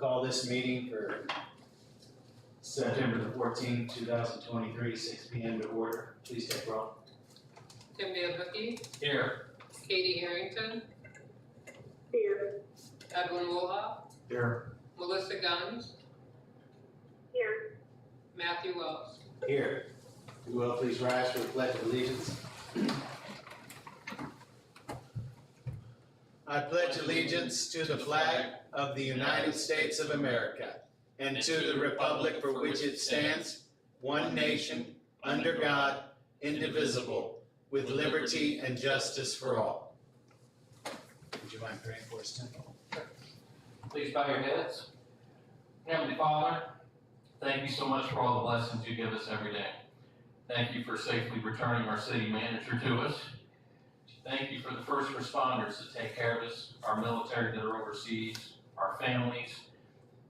call this meeting for September the 14th, 2023, 6 p.m. to order. Please take roll. Tim Van Here. Katie Harrington, Here. Edwin Woolhoff, Here. Melissa Guns, Here. Matthew Wells. Here. You will please rise for the Pledge of Allegiance. I pledge allegiance to the flag of the United States of America and to the republic for which it stands, one nation, under God, indivisible, with liberty and justice for all. Would you mind praying for us, Tim? Please bow your heads. Heavenly Father, thank you so much for all the blessings you give us every day. Thank you for safely returning our city manager to us. Thank you for the first responders that take care of us, our military that are overseas, our families.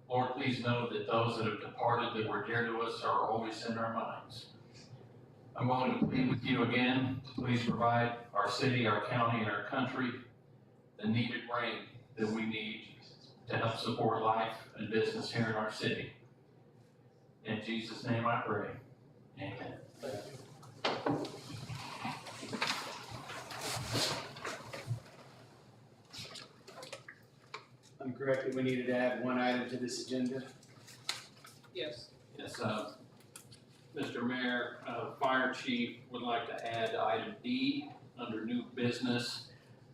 Lord, please know that those that have departed that were dear to us are always in our minds. I'm going to plead with you again to please provide our city, our county, and our country the needed rain that we need to help support life and business here in our city. In Jesus' name I pray. Amen. I'm correct that we needed to add one item to this agenda. Yes. Yes, Mr. Mayor, Fire Chief would like to add item D under new business,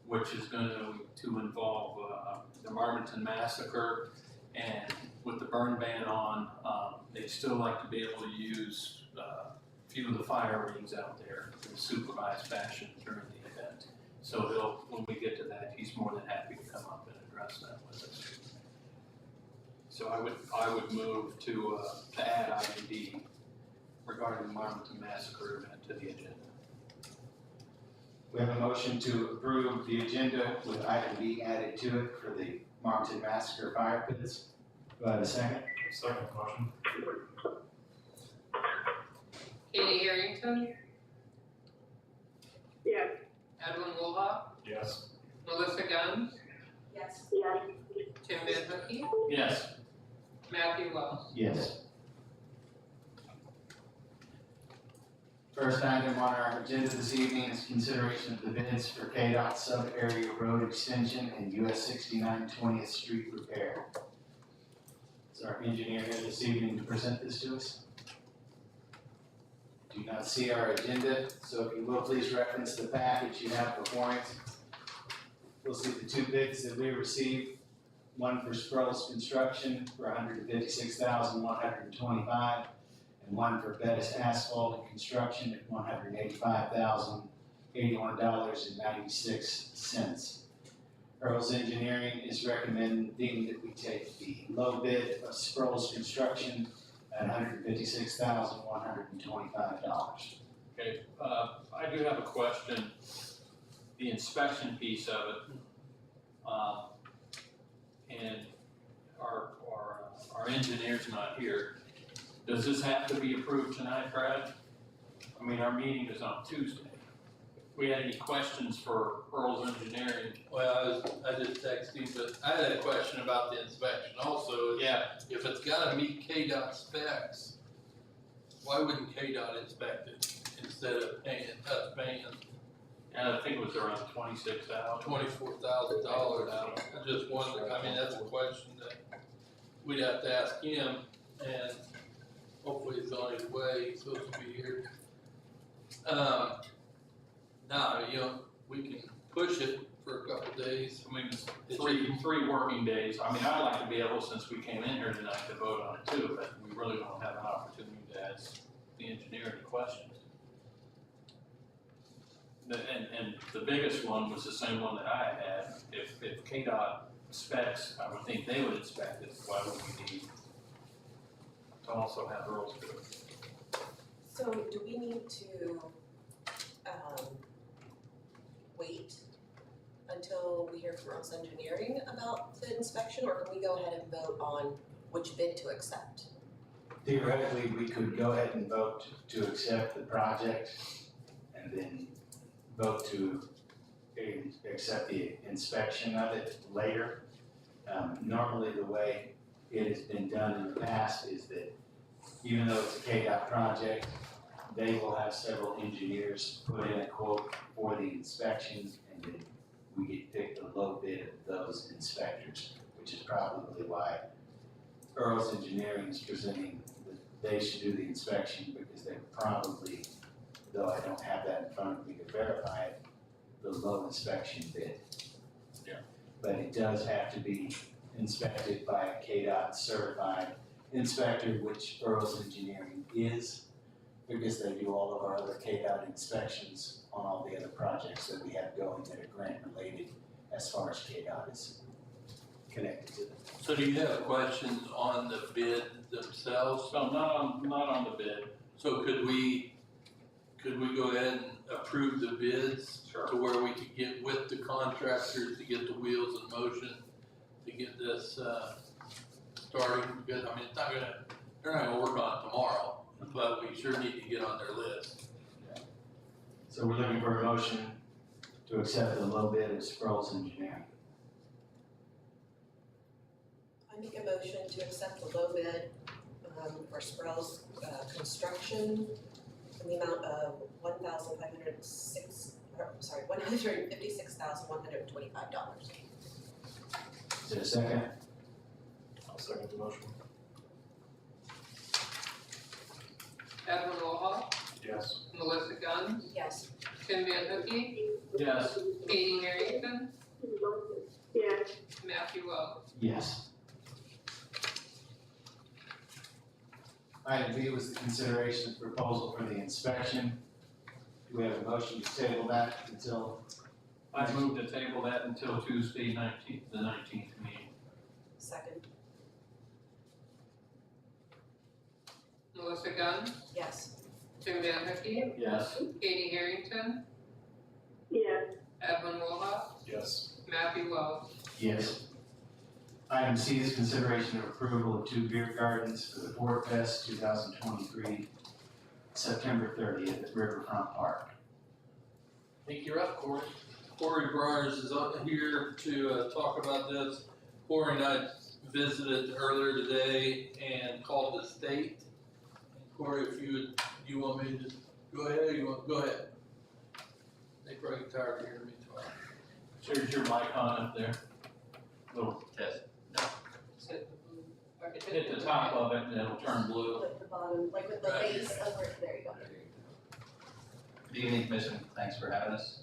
which is going to involve the Marmonton Massacre. And with the burn ban on, they'd still like to be able to use a few of the fire rings out there in a supervised fashion during the event. So when we get to that, he's more than happy to come up and address that with us. So I would move to add item D regarding the Marmonton Massacre event to the agenda. We have a motion to approve the agenda with item B added to it for the Marmonton Massacre fire pits. Do I have a second? Second motion. Katie Harrington, Yes. Edwin Woolhoff, Yes. Melissa Guns, Yes. Yes. Tim Van Yes. Matthew Wells. Yes. First item on our agenda this evening is consideration of the bids for KDOT sub-area road extension and US 69 20th Street repair. Is our engineer here this evening to present this to us? Do not see our agenda, so if you will please reference the package you have before you. We'll see the two bids that we received. One for Sproul's Construction for $156,125, and one for Bettis Asphalt and Construction at $185,081.96. Earl's Engineering is recommending that we take the low bid of Sproul's Construction at $156,125. Okay, I do have a question. The inspection piece of it, and our engineer's not here. Does this have to be approved tonight, Brad? I mean, our meeting is on Tuesday. If we had any questions for Earl's Engineering? Well, I just texted him, but I had a question about the inspection also. Yeah. If it's gotta meet KDOT specs, why wouldn't KDOT inspect it instead of paying? And I think it was around $26,000. $24,000. I just wonder, I mean, that's a question that we'd have to ask him, and hopefully he's on his way, he's supposed to be here. Now, you know, we can push it for a couple days. I mean, it's three working days. I mean, I'd like to be able, since we came in here tonight, to vote on it too, but we really don't have an opportunity to ask the engineer any questions. And the biggest one was the same one that I had. If KDOT specs, I would think they would inspect it. Why would we need to also have Earl's do it? So do we need to wait until we hear from Earl's Engineering about the inspection, or can we go ahead and vote on which bid to accept? Theoretically, we could go ahead and vote to accept the project and then vote to accept the inspection of it later. Normally the way it has been done in the past is that even though it's a KDOT project, they will have several engineers put in a quote for the inspection, and then we get picked the low bid of those inspectors, which is probably why Earl's Engineering is presenting that they should do the inspection, because they probably, though I don't have that in front of me to verify it, the low inspection bid. Yeah. But it does have to be inspected by a KDOT certified inspector, which Earl's Engineering is, because they do all of our other KDOT inspections on all the other projects that we have going that are grant related as far as KDOT is connected to them. So do you have questions on the bid themselves? So not on the bid. So could we go ahead and approve the bids? Sure. To where we could get with the contractors to get the wheels in motion, to get this, starting, because, I mean, they're not gonna work on it tomorrow, but we sure need to get on their list. So we're looking for a motion to accept the low bid of Earl's Engineering. I make a motion to accept the low bid for Sproul's construction in the amount of $156,125. Is there a second? I'll second the motion. Edwin Rojas, Yes. Melissa Guns, Yes. Tim Van Hookey, Yes. Katie Harrington, Yes. Matthew Wells. Yes. Item B was the consideration of proposal for the inspection. Do we have a motion to table that until? I move to table that until Tuesday, the 19th meeting. Second. Melissa Guns, Yes. Tim Van Hookey, Yes. Katie Harrington, Yes. Edwin Rojas, Yes. Matthew Wells. Yes. Item C is consideration of approval of 2 beer gardens for the Fort Fest 2023, September 30th at Riverfront Park. I think you're up, Corey. Corey Bryars is up here to talk about this. Corey and I visited earlier today and called the state. Corey, if you want me to go ahead, go ahead. They probably get tired of hearing me talk. There's your mic on up there. Little test. Hit the top of it and it'll turn blue. At the bottom, like with the Right. base over it, there you go. Good evening, Commission. Thanks for having us.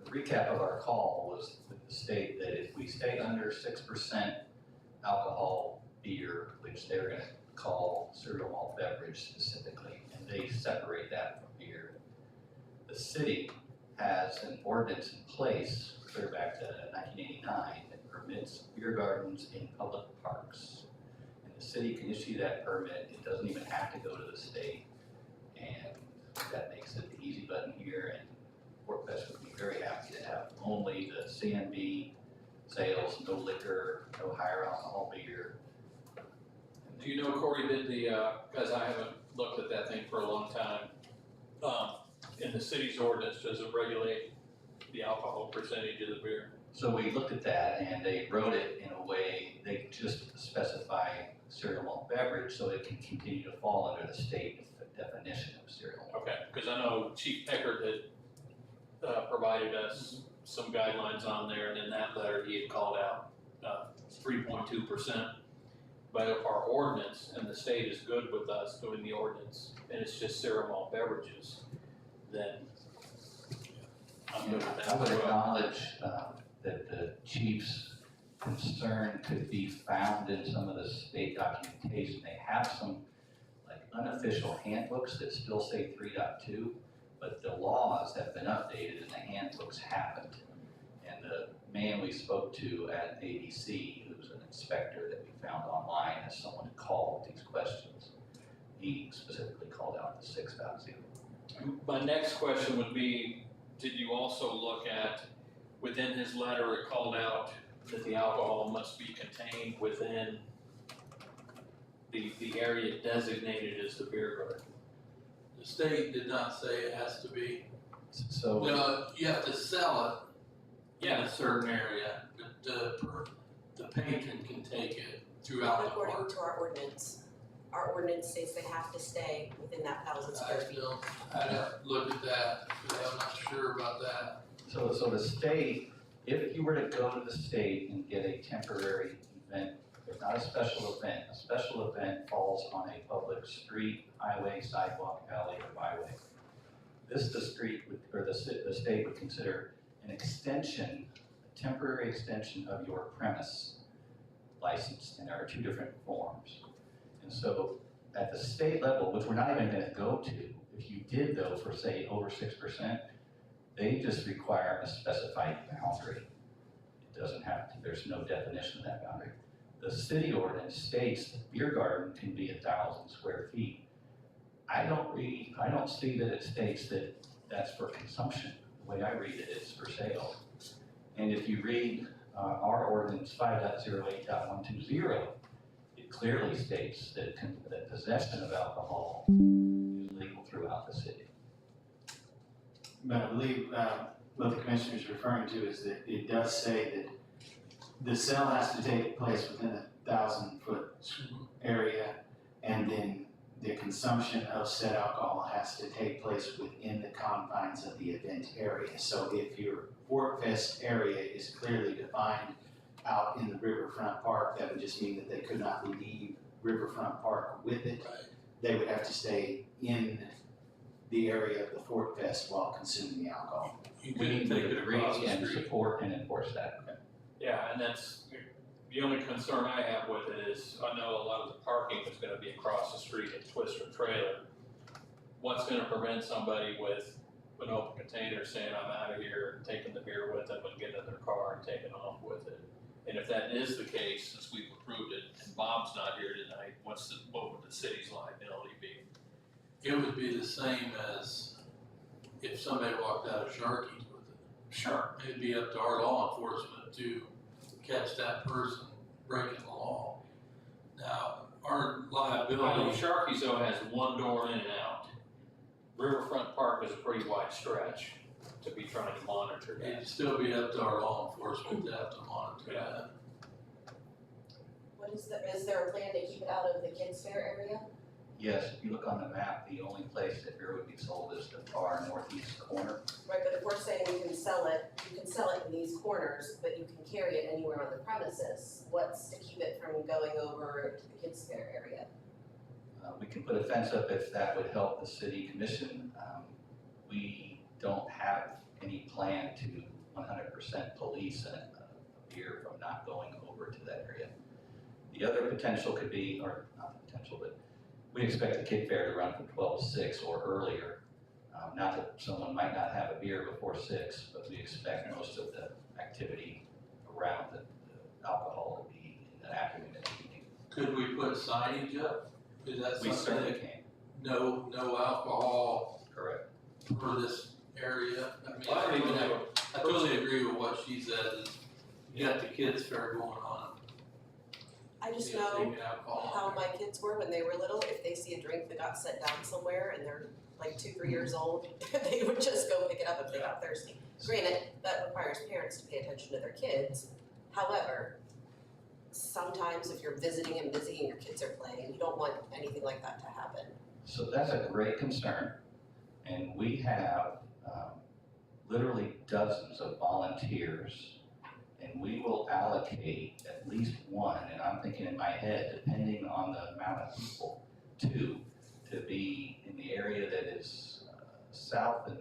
The recap of our call was with the state that if we stay under 6% alcohol beer, which they're gonna call cereal malt beverage specifically, and they separate that from beer, the city has an ordinance in place clear back to 1989 that permits beer gardens in public parks. And the city can issue that permit. It doesn't even have to go to the state. And that makes it the easy button here, and Fort Fest would be very happy to have only the CNB sales, no liquor, no higher alcohol beer. Do you know, Corey, did because I haven't looked at that thing for a long time, in the city's ordinance, does it regulate the alcohol percentage of the beer? So we looked at that and they wrote it in a way, they just specify cereal malt beverage so it can continue to fall under the state definition of cereal malt. Okay, because I know Chief Eckert had provided us some guidelines on there, and in that letter, he had called out 3.2%. But if our ordinance, and the state is good with us doing the ordinance, and it's just cereal malt beverages, then I'm good with that. I would acknowledge that the chief's concern could be found in some of the state documentation. They have some like unofficial handbooks that still say 3.2, but the laws have been updated and the handbooks haven't. And the man we spoke to at ABC, who's an inspector that we found online as someone who called these questions, he specifically called out the 6.0. My next question would be, did you also look at, within his letter, it called out that the alcohol must be contained within the area designated as the beer garden? The state did not say it has to be. So No, you have to sell it in a certain area, but the patron can take it throughout Not the according park. to our ordinance. Our ordinance states they have to stay within that 1,000 square feet. I didn't look at that, because I'm not sure about that. So the state, if you were to go to the state and get a temporary event, it's not a special event falls on a public street, highway, sidewalk, alley, or byway. This, the street, or the state would consider an extension, a temporary extension of your premise license, and there are two different forms. And so at the state level, which we're not even gonna go to, if you did though for say over 6%, they just require a specified boundary. It doesn't have to, there's no definition of that boundary. The city ordinance states the beer garden can be 1,000 square feet. I don't see that it states that that's for consumption. The way I read it, it's for sale. And if you read our ordinance 5.08.120, it clearly states that that possession of alcohol is legal throughout the city. But I believe what the commissioner is referring to is that it does say that the sale has to take place within 1,000-foot area, and then the consumption of said alcohol has to take place within the confines of the event area. So if your Fort Fest area is clearly defined out in the Riverfront Park, that would just mean that they could not leave Riverfront Park with it. Right. They would have to stay in the area of the Fort Fest while consuming the alcohol. You We couldn't take it agree across the and street. support and enforce that. Yeah, and that's, the only concern I have with it is, I know a lot of the parking is gonna be across the street at Twister Trailer. What's gonna prevent somebody with an open container saying, I'm out of here, and taking the beer with them and getting in their car and taking off with it? And if that is the case, since we've approved it, and Bob's not here tonight, what would the city's liability be? It would be the same as if somebody walked out of Sharky's with it. Sure. It'd be up to our law enforcement to catch that person breaking the law. Now, our I know liability, Sharky's though has one door in and out. Riverfront Park is a pretty wide stretch to be trying to monitor that. it'd still be up to our law enforcement to have to monitor that. What is there a plan to keep it out of the kids' fair area? Yes, if you look on the map, the only place that beer would be sold is the far northeast corner. Right, but if we're saying you can sell it in these corners, but you can carry it anywhere on the premises, what's to keep it from going over to the kids' fair area? We can put a fence up if that would help the city commission. We don't have any plan to 100% police a beer from not going over to that area. The other potential could be, or not potential, but we expect the kid fair to run from 12 to 6 or earlier. Not that someone might not have a beer before 6, but we expect most of the activity around the alcohol to be in the afternoon and evening. Could we put signage up? Is that We something certainly that, can, no alcohol correct. for this area? I mean, Well, I don't even have I totally agree with what she said, is you got the kids fair going on. I just You know taking alcohol how there. my kids were when they were little. If they see a drink that got set down somewhere and they're like 2-3 years old, they would just go pick it up if they got thirsty. Granted, that requires parents to pay attention to their kids. However, sometimes if you're visiting and busy and your kids are playing, you don't want anything like that to happen. So that's a great concern, and we have literally dozens of volunteers, and we will allocate at least one, and I'm thinking in my head, depending on the amount of people, two, to be in the area that is south and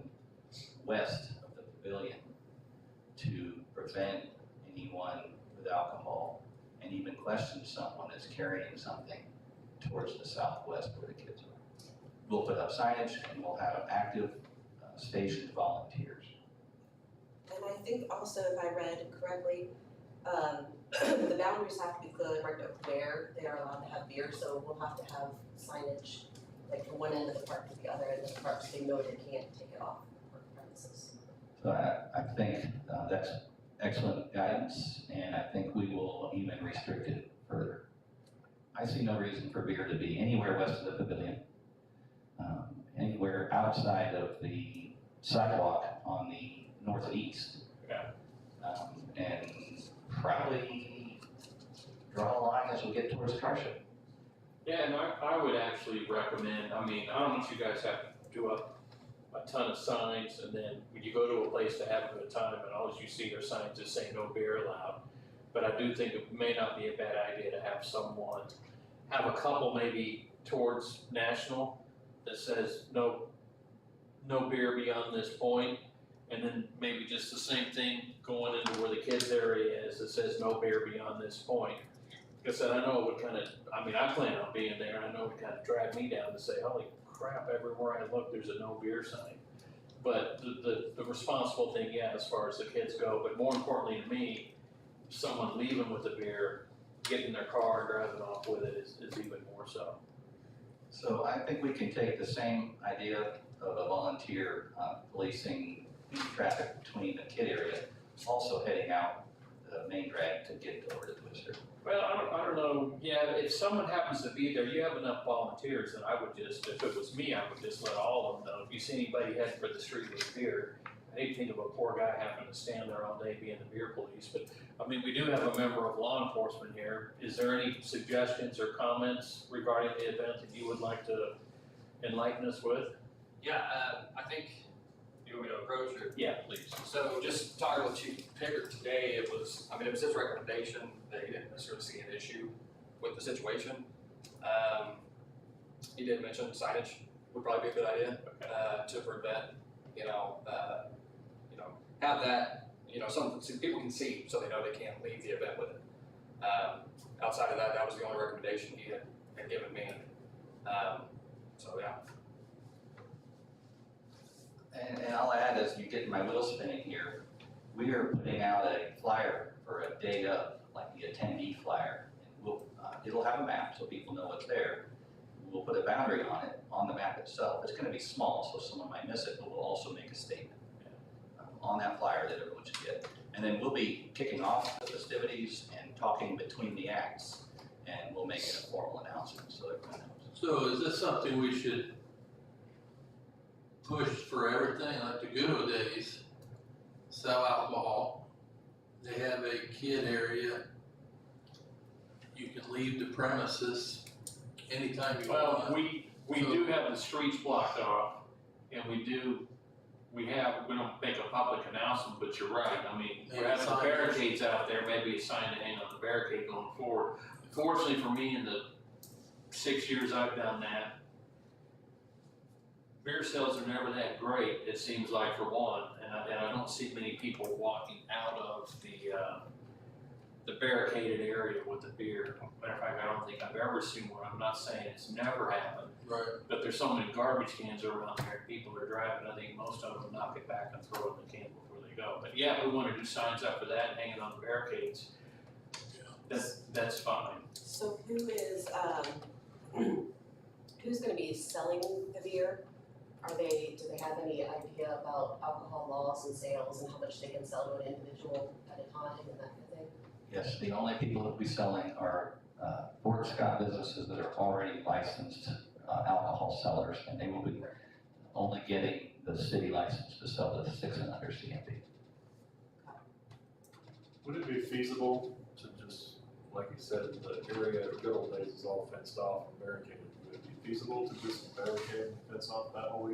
west of the pavilion to prevent anyone with alcohol and even question someone that's carrying something towards the southwest where the kids are. We'll put up signage and we'll have active stationed volunteers. And I think also, if I read correctly, the boundaries have to be clearly marked out where they are allowed to have beer, so we'll have to have signage, like from one end of the park to the other end of the park, so they know they can't take it off the premises. So I think that's excellent guidance, and I think we will even restrict it further. I see no reason for beer to be anywhere west of the pavilion, anywhere outside of the sidewalk on the northeast. Yeah. And probably draw a line as we get towards towards car show. Yeah, and I would actually recommend, I mean, I don't want you guys have to do up a ton of signs, and then when you go to a place to have a good time, and all you see are signs that say no beer allowed. But I do think it may not be a bad idea to have someone, have a couple maybe towards National that says no beer beyond this point, and then maybe just the same thing going into where the kids area is that says no beer beyond this point. Like I said, I know it would kind of, I mean, I plan on being there, and I know it would kind of drag me down to say, holy crap, everywhere I look, there's a no beer sign. But the responsible thing, yeah, as far as the kids go, but more importantly to me, someone leaving with the beer, getting in their car and driving off with it is even more so. So I think we can take the same idea of a volunteer policing traffic between the kid area, also heading out the main drag to get over to Twister. Well, I don't know, yeah, if someone happens to be there, you have enough volunteers, then I would just, if it was me, I would just let all of them know. If you see anybody heading for the street with beer, I hate to think of a poor guy having to stand there all day being the beer police, but, I mean, we do have a member of law enforcement here. Is there any suggestions or comments regarding the event that you would like to enlighten us with? Yeah, I think, you want me to approach it? Yeah, please. So just talking with Chief Pickard today, it was his recommendation that he didn't necessarily see an issue with the situation. He did mention signage would probably be a good idea, to prevent, have that, something so people can see so they know they can't leave the event with it. Outside of that, that was the only recommendation he had given me. So yeah. And I'll add, as you get my wheel spinning here, we are putting out a flyer for a day of, like the attendee flyer. And it'll have a map so people know what's there. We'll put a boundary on it, on the map itself. It's gonna be small, so someone might miss it, but we'll also make a statement on that flyer that everyone should get. And then we'll be kicking off the festivities and talking between the acts, and we'll make it a formal announcement so everyone knows. So is this something we should push for everything, like the good old days? Sell alcohol, they have a kid area, you can leave the premises anytime you Well, want. we do have the streets blocked off, and we don't make a public announcement, but you're right, I mean, we're having the barricades out there, maybe a sign to hang on the barricade going forward. Fortunately for me, in the 6 years I've done that, beer sales are never that great, it seems like, for one, and I don't see many people walking out of the barricaded area with the beer. Matter of fact, I don't think I've ever seen one. I'm not saying it's never happened, Right. but there's so many garbage cans around there, people are driving, I think most of them knock it back and throw it in the can before they go. But yeah, we wanna do signs up for that and hang it on the barricades. That's fine. So who's gonna be selling the beer? Do they have any idea about alcohol laws and sales and how much they can sell to an individual at a time and that kind of thing? Yes, the only people that will be selling are Fort Scott businesses that are already licensed alcohol sellers, and they will be only getting the city license to sell to 6 and under CMP. Would it be feasible to just, like you said, the area of good old days is all fenced off and barricaded? Would it be feasible to just barricade and fence off that whole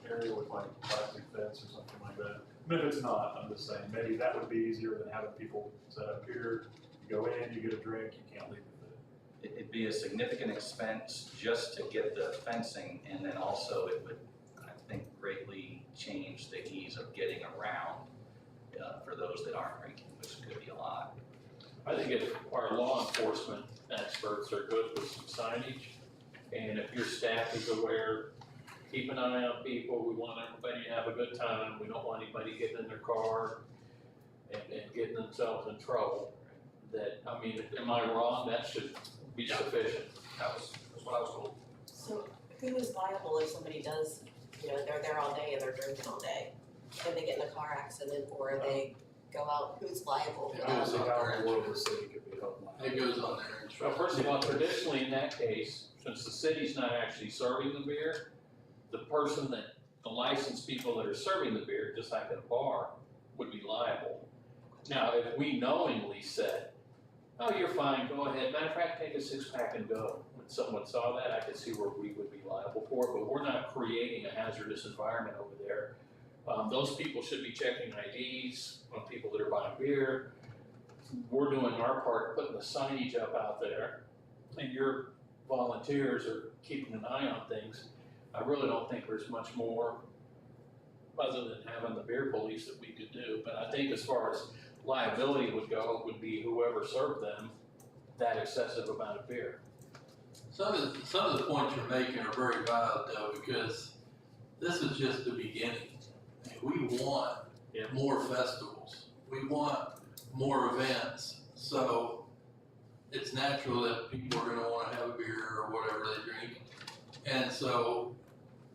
area with like plastic fence or something like that? I mean, if it's not, I'm just saying, maybe that would be easier than having people set up here, you go in, you get a drink, you can't leave with it. It'd be a significant expense just to get the fencing, and then also it would, I think, greatly change the ease of getting around for those that aren't drinking, which could be a lot. I think if our law enforcement experts are good with some signage, and if your staff is aware, keep an eye on people, we want everybody to have a good time, we don't want anybody getting in their car and getting themselves in trouble. That, I mean, am I wrong? That should be sufficient. That's what I was told. So who is liable if somebody does, they're there all day and they're drinking all day, and they get in a car accident or they go out, who's liable for It that? goes on there. All over the city could be helped. It goes on there. Well, first of all, traditionally in that case, since the city's not actually serving the beer, the licensed people that are serving the beer, just like at a bar, would be liable. Now, if we knowingly set oh, you're fine, go ahead. Matter of fact, take a six-pack and go. When someone saw that, I could see where we would be liable for it, but we're not creating a hazardous environment over there. Those people should be checking IDs on people that are buying beer. We're doing our part, putting the signage up out there, and your volunteers are keeping an eye on things. I really don't think there's much more other than having the beer police that we could do, but I think as far as liability would go, it would be whoever served them that excessive amount of beer. Some of the points you're making are very valid though, because this is just the beginning. We want Yeah. more festivals. We want more events. So it's natural that people are gonna wanna have a beer or whatever they drink. And so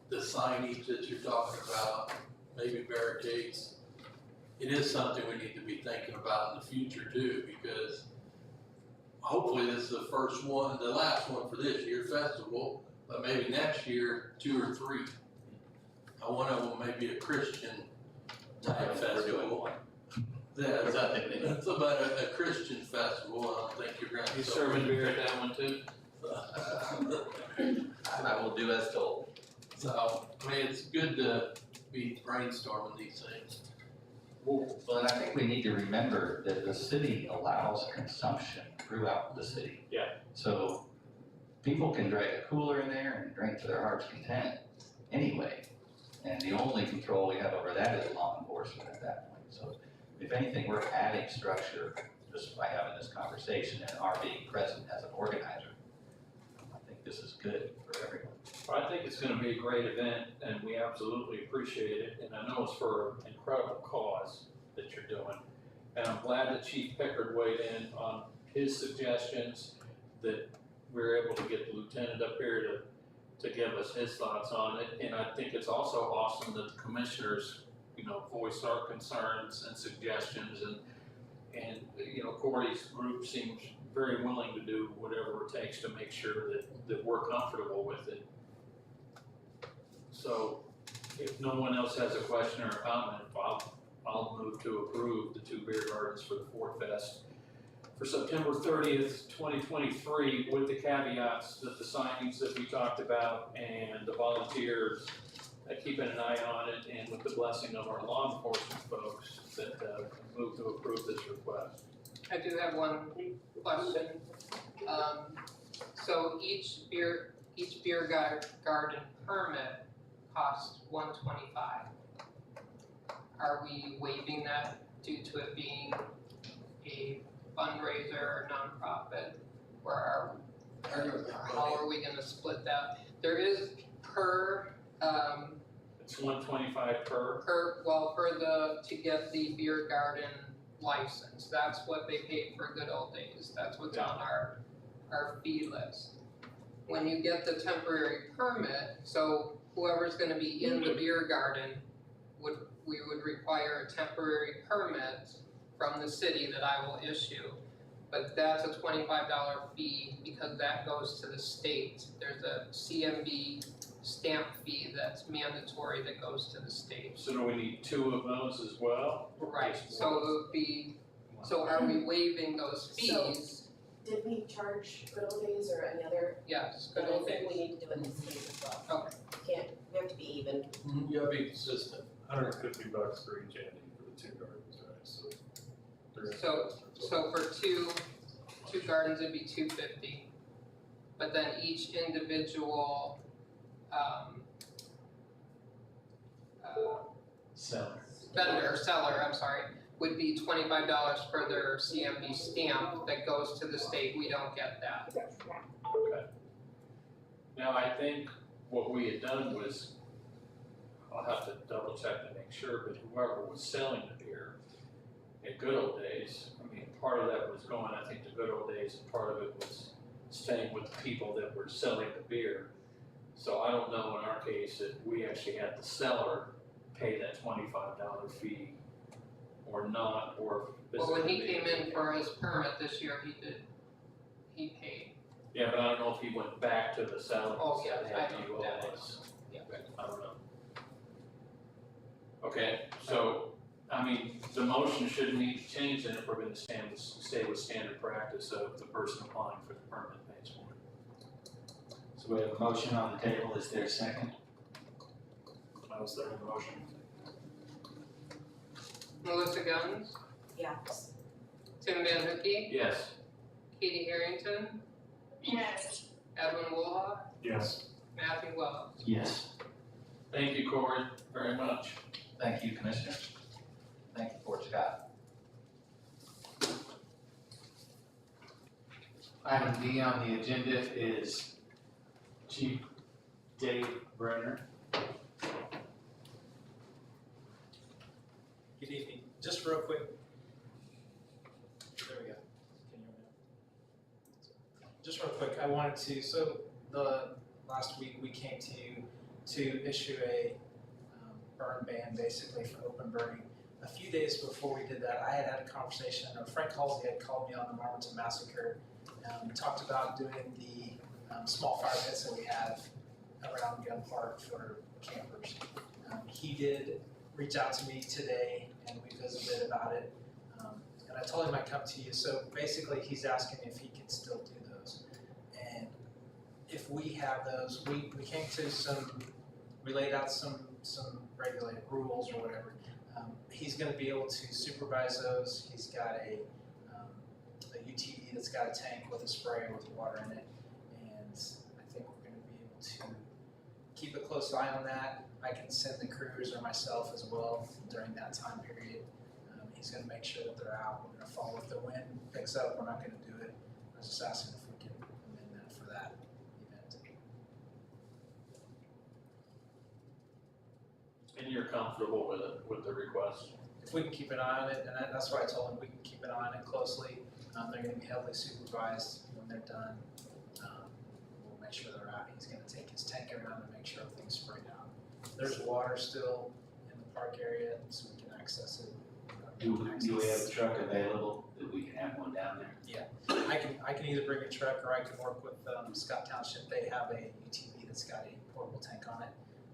the signage that you're talking about, maybe barricades, it is something we need to be thinking about in the future too, because hopefully this is the first one, the last one for this year festival, but maybe next year, 2 or 3. One of them may be a Christian type festival. That's not the thing. It's about a Christian festival, I don't think you're gonna. You serving beer at that one too? I will do as told. So, I mean, it's good to be brainstorming these things. Well, and I think we need to remember that the city allows consumption throughout the city. Yeah. So people can drag a cooler in there and drink to their heart's content anyway. And the only control we have over that is law enforcement at that point. So if anything, we're adding structure just by having this conversation and our being present as an organizer. I think this is good for everyone. I think it's gonna be a great event, and we absolutely appreciate it, and I know it's for an incredible cause that you're doing. And I'm glad that Chief Pickard weighed in on his suggestions, that we were able to get the lieutenant up here to give us his thoughts on it. And I think it's also awesome that the commissioners, voice our concerns and suggestions, and Corey's group seems very willing to do whatever it takes to make sure that we're comfortable with it. So if no one else has a question or a comment, I'll move to approve the 2 beer gardens for the Fort Fest for September 30th, 2023, with the caveats that the signings that we talked about and the volunteers keeping an eye on it, and with the blessing of our law enforcement folks, that move to approve this request. I do have one question. So each beer garden permit costs $125. Are we waiving that due to it being a fundraiser or nonprofit? Or how are we gonna split that? There is per, It's $125 per. to get the beer garden license, that's what they paid for Good Old Days, that's what's on our fee list. When you get the temporary permit, so whoever's gonna be in the beer garden we would require a temporary permit from the city that I will issue. But that's a $25 fee because that goes to the state. There's a CMB stamp fee that's mandatory that goes to the state. So do we need 2 of those as well? Right, so it would be, so are we waiving those fees? Did we charge Good Old Days or any other? Yes, But Good I Old think Days. we need to do it this state as well. Okay. We have to be even. You gotta be consistent. $150 for each Andy for the 2 gardens, right? So. So for two gardens, it'd be $250. But then each individual, seller, would be $25 for their CMB stamp that goes to the state. We don't get that. Okay. Now, I think what we had done was, I'll have to double check to make sure, but whoever was selling the beer at Good Old Days, part of that was going, I think, to Good Old Days, and part of it was staying with the people that were selling the beer. So I don't know in our case if we actually had the seller pay that $25 fee or not, or. Well, when he came in for his permit this year, he paid. Yeah, but I don't know if he went back to the seller. Oh, yeah, and said, I "Hey, know you owe that us." Yeah. I don't know. Okay, so, I mean, the motion shouldn't need to change then if we're gonna stay with standard practice of the person applying for the permit pays for it. So we have a motion on the table, is there a second? I was there in the motion. Melissa Guns, Yes. Tim Van Hookey, Yes, Katie Harrington, Yes. Edwin Woolhoff, Yes. Matthew Wells. Yes. thank you, Corey, very much. Thank you, Commissioners. Thank you, Fort Scott. Item D on the agenda is Chief Dave Brenner. Good evening. Just real quick. There we go. Can you hear me now? Just real quick, I wanted to, so last week we came to you to issue a burn ban basically for open burning. A few days before we did that, I had a conversation, or Frank Halsey had called me on the Marmonton Massacre. We talked about doing the small fire pits that we have around Gun Park for campers. He did reach out to me today and we visited about it. And I told him I'd come to you. So basically he's asking if he can still do those. And if we have those, we came to we laid out some regulated rules or whatever. He's gonna be able to supervise those. He's got a UTV that's got a tank with a sprayer with water in it. And I think we're gonna be able to keep a close eye on that. I can send the crews or myself as well during that time period. He's gonna make sure that they're out. We're gonna follow if the wind picks up, we're not gonna do it. I was just asking if we can amend that for that event. And you're comfortable with it, with the request? If we can keep an eye on it, and that's why I told him we can keep an eye on it closely. They're gonna be heavily supervised when they're done. We'll make sure they're out. He's gonna take his tank around and make sure everything's sprayed out. There's water still in the park area, so we can access it. Do we have a truck available that we can have one down there? I can either bring a truck or I can work with Scott Township. They have a UTV that's got a portable tank on it.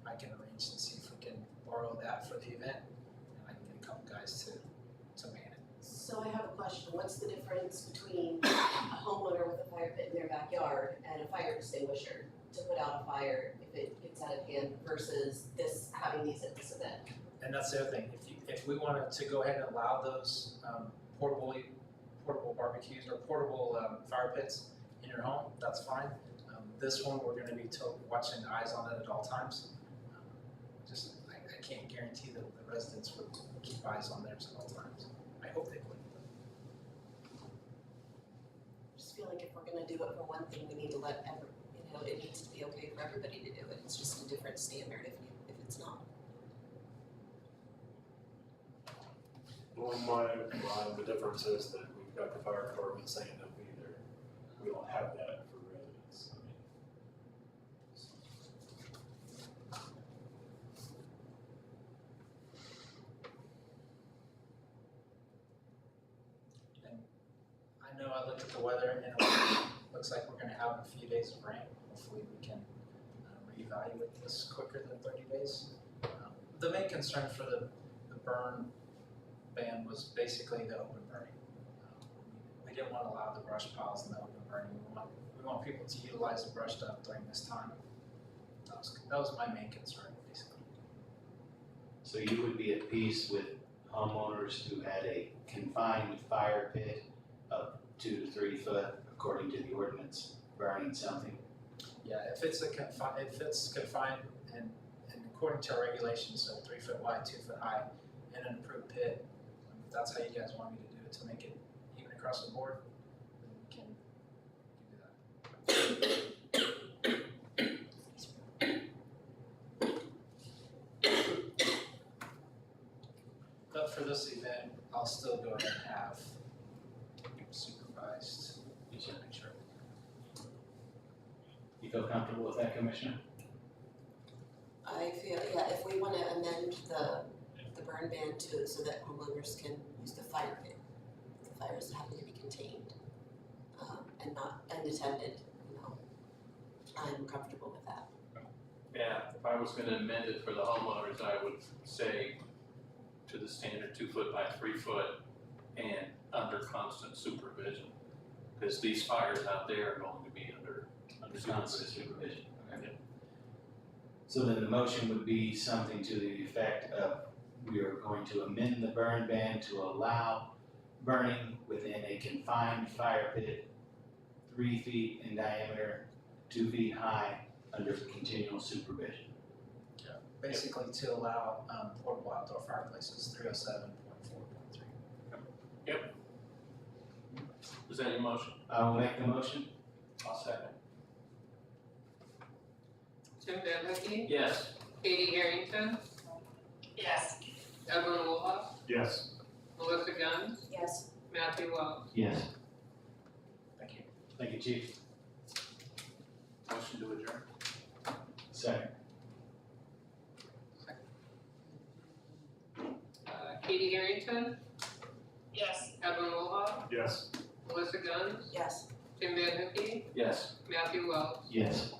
I can arrange and see if we can borrow that for the event, and I can get a couple guys to man it. So I have a question. What's the difference between a homeowner with a fire pit in their backyard and a fire extinguisher to put out a fire if it gets out of hand versus having these at this event? And that's the other thing, if we wanted to go ahead and allow those portable barbecues or portable fire pits in your home, that's fine. This one, we're gonna be watching eyes on it at all times. I can't guarantee that the residents would keep eyes on theirs at all times. I hope they would. I just feel like if we're gonna do it for one thing, we need to let it needs to be okay for everybody to do it. It's just a different standard if it's not. Well, the difference is that we've got the fire department saying that we don't have that for residents. I know I looked at the weather and it looks like we're gonna have a few days of rain. Hopefully we can reevaluate this quicker than 30 days. The main concern for the burn ban was basically the open burning. We didn't want to allow the brush piles and the open burning. We want people to utilize the brush dump during this time. That was my main concern, basically. So you would be at peace with homeowners who had a confined fire pit of 2 to 3 foot, according to the ordinance, burning something? Yeah, if it's confined and according to our regulations, so 3 foot wide, 2 foot high, and an approved pit, if that's how you guys want me to do it to make it even across the board, then we can do that. But for this event, I'll still go ahead and have supervised, make sure. You feel comfortable with that, Commissioner? I feel, if we wanna amend the burn ban so that homeowners can use the fire pit, the fires having to be contained, and not unattended, I'm comfortable with that. Yeah, if I was gonna amend it for the homeowners, I would say to the standard 2 foot by 3 foot and under constant supervision. Because these fires out there are going to be under Constant supervision. supervision. Okay. So then the motion would be something to the effect of, we are going to amend the burn ban to allow burning within a confined fire pit, 3 feet in diameter, 2 feet high, under continual supervision. Basically to allow, portable outdoor fireplaces, 307.4.3. Is that your motion? I will make the motion. I'll second. Tim Van Hooky, Yes. Katie Harrington, Yes. Evan Wolf, Yes. Melissa Guns, Yes. Matthew Wells. Yes. Thank you. Thank you, Chief. Motion to adjourn. Second. Katie Harrington, Yes. Evan Wolf, Yes. Melissa Guns, Yes. Tim Van Hooky, Yes. Matthew Wells. Yes.